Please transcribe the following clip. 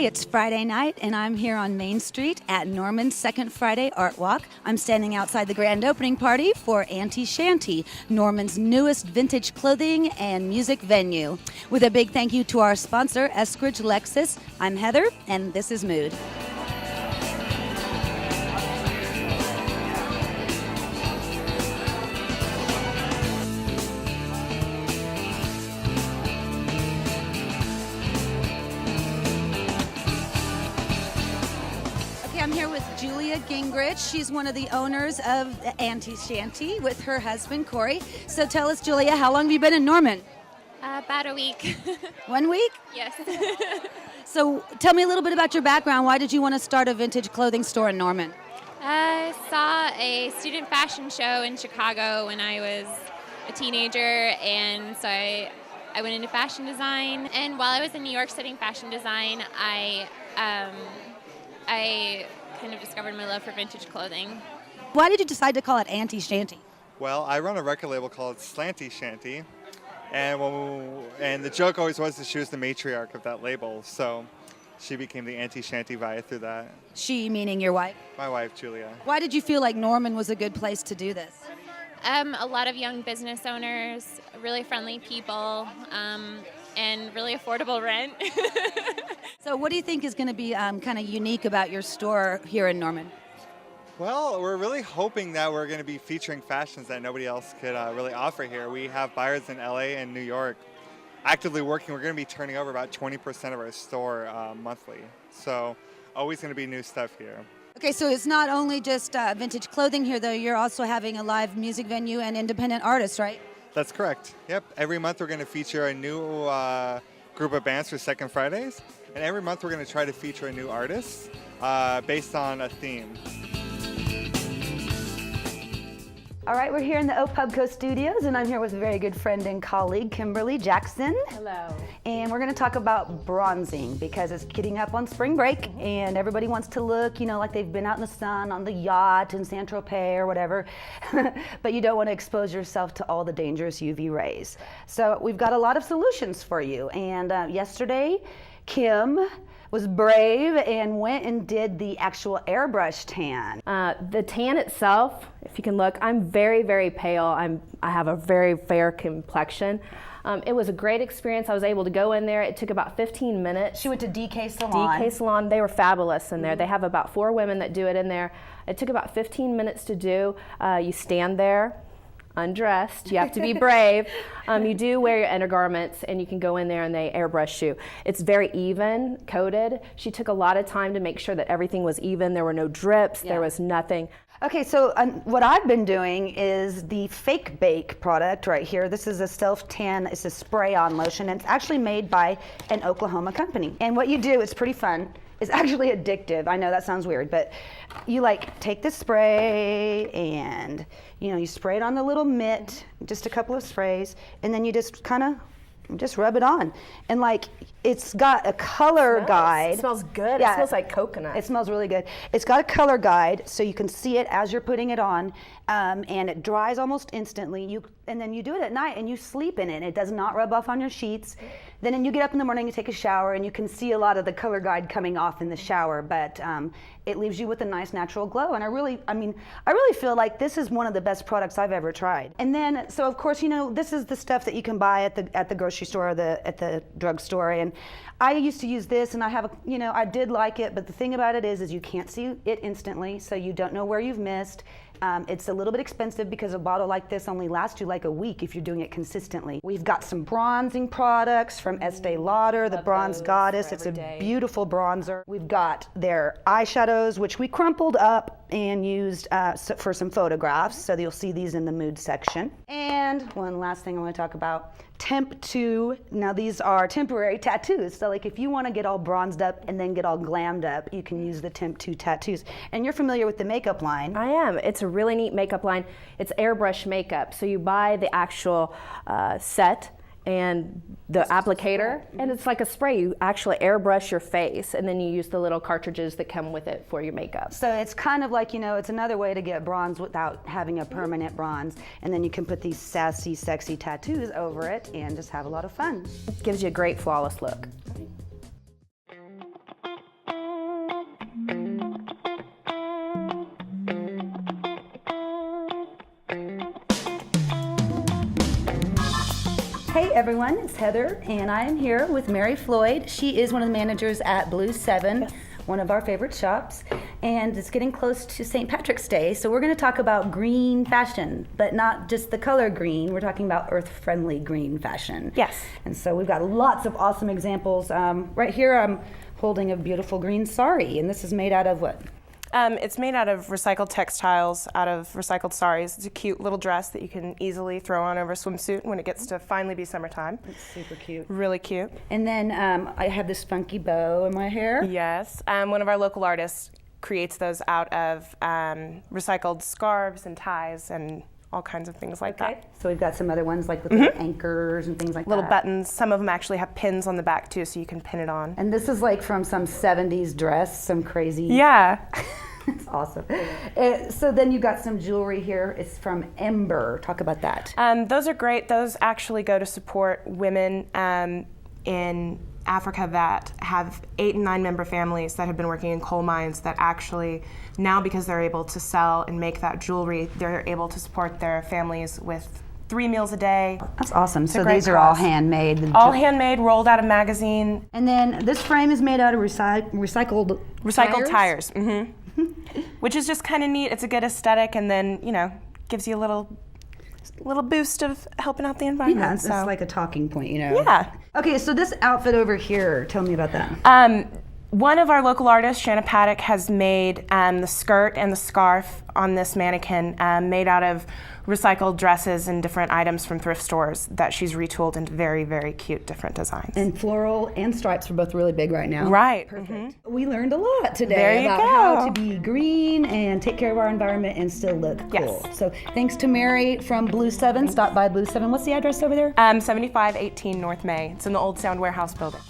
It's Friday night, and I'm here on Main Street at Norman's Second Friday Art Walk. I'm standing outside the grand opening party for Anty Shanty, Norman's newest vintage clothing and music venue. With a big thank you to our sponsor, Eskridge Lexus. I'm Heather, and this is Mood. I'm here with Julia Gingrich. She's one of the owners of Anty Shanty with her husband, Corey. So tell us, Julia, how long have you been in Norman? About a week. 1 week? Yes. So tell me a little bit about your background. Why did you want to start a vintage clothing store in Norman? I saw a student fashion show in Chicago when I was a teenager, and so I went into fashion design. And while I was in New York studying fashion design, I kind of discovered my love for vintage clothing. Why did you decide to call it Anty Shanty? Well, I run a record label called Anty Shanty, and the joke always was that she was the matriarch of that label, so she became the Anty Shanty via through that. She meaning your wife? My wife, Julia. Why did you feel like Norman was a good place to do this? A lot of young business owners, really friendly people, and really affordable rent. So what do you think is going to be kind of unique about your store here in Norman? Well, we're really hoping that we're going to be featuring fashions that nobody else could really offer here. We have buyers in LA and New York actively working. We're going to be turning over about 20% of our store monthly. So always going to be new stuff here. Okay, so it's not only just vintage clothing here, though. You're also having a live music venue and independent artists, right? That's correct. Yep. Every month we're going to feature a new group of bands for Second Fridays. And every month we're going to try to feature a new artist based on a theme. All right, we're here in the Pubco Studios, and I'm here with a very good friend and colleague, Kimberly Jackson. Hello. And we're going to talk about bronzing because it's getting up on spring break, and everybody wants to look, like they've been out in the sun on the yacht in Saint-Tropez or whatever, but you don't want to expose yourself to all the dangerous UV rays. So we've got a lot of solutions for you, and yesterday, Kim was brave and went and did the actual airbrush tan. The tan itself, if you can look, I'm very, very pale. I have a very fair complexion. It was a great experience. I was able to go in there. It took about 15 minutes. She went to DK Salon. DK Salon, they were fabulous in there. They have about 4 women that do it in there. It took about 15 minutes to do. You stand there, undressed. You have to be brave. You do wear your undergarments, and you can go in there and they airbrush you. It's very even, coated. She took a lot of time to make sure that everything was even. There were no drips. Yeah. There was nothing. Okay, so what I've been doing is the Fake Bake product right here. This is a self-tan, it's a spray-on lotion, and it's actually made by an Oklahoma company. And what you do, it's pretty fun. It's actually addictive. I know that sounds weird, but you take this spray and you spray it on the little mitt, just a couple of sprays, and then you just kind of rub it on. And it's got a color guide. It smells good. Yeah, it smells like coconut. It smells really good. It's got a color guide so you can see it as you're putting it on, and it dries almost instantly. And then you do it at night and you sleep in it. It does not rub off on your sheets. Then you get up in the morning, you take a shower, and you can see a lot of the color guide coming off in the shower, but it leaves you with a nice natural glow. And I really feel like this is one of the best products I've ever tried. And then, so of course, this is the stuff that you can buy at the grocery store or at the drugstore. And I used to use this, and I did like it, but the thing about it is you can't see it instantly, so you don't know where you've missed. It's a little bit expensive because a bottle like this only lasts you a week if you're doing it consistently. We've got some bronzing products from Estee Lauder, the Bronze Goddess. It's a beautiful bronzer. We've got their eyeshadows, which we crumpled up and used for some photographs, so you'll see these in the mood section. And one last thing I want to talk about, Temp 2. Now these are temporary tattoos, so if you want to get all bronzed up and then get all glammed up, you can use the Temp 2 tattoos. And you're familiar with the makeup line. I am. It's a really neat makeup line. It's airbrush makeup, so you buy the actual set and the applicator, and it's like a spray. You actually airbrush your face, and then you use the little cartridges that come with it for your makeup. So it's kind of like, it's another way to get bronze without having a permanent bronze, and then you can put these sassy, sexy tattoos over it and just have a lot of fun. It gives you a great flawless look. everyone, it's Heather, and I am here with Mary Floyd. She is one of the managers at Blue 7, one of our favorite shops, and it's getting close to St. Patrick's Day, so we're going to talk about green fashion, but not just the color green. We're talking about earth-friendly green fashion. Yes. And so we've got lots of awesome examples. Right here I'm holding a beautiful green sari, and this is made out of what? It's made out of recycled textiles, out of recycled saris. It's a cute little dress that you can easily throw on over a swimsuit when it gets to finally be summertime. It's super cute. Really cute. And then I have this funky bow in my hair. Yes. One of our local artists creates those out of recycled scarves and ties and all kinds of things like that. So we've got some other ones like with little anchors and things like Little that. buttons. Some of them actually have pins on the back too, so you can pin it on. And this is like from some 70s dress, some crazy. Yeah. It's awesome. So then you've got some jewelry here. It's from Ember. Talk about that. Those are great. Those actually go to support women in Africa that have 8 and 9 member families that have been working in coal mines that actually now, because they're able to sell and make that jewelry, they're able to support their families with 3 meals a day. That's awesome. So great these are all cause. handmade. All handmade, rolled out of magazine. And then this frame is made out of recycled Tires. Which is just kind of neat. It's a good aesthetic, and then, you know, gives you a little boost of helping out the environment. Yeah, it's like a talking point, you know. Yeah. Okay, so this outfit over here, tell me about that. One of our local artists, Shanna Paddock, has made the skirt and the scarf on this mannequin made out of recycled dresses and different items from thrift stores that she's retooled into very, very cute different designs. And floral and stripes are both really big right now. Right. Perfect. We learned a lot today There you about go. how to be green and take care of our environment and still look cool. Yes. So thanks to Mary from Blue 7. Stop by Blue 7. What's the address over there? 7518 North May. It's in the old Sound Warehouse building.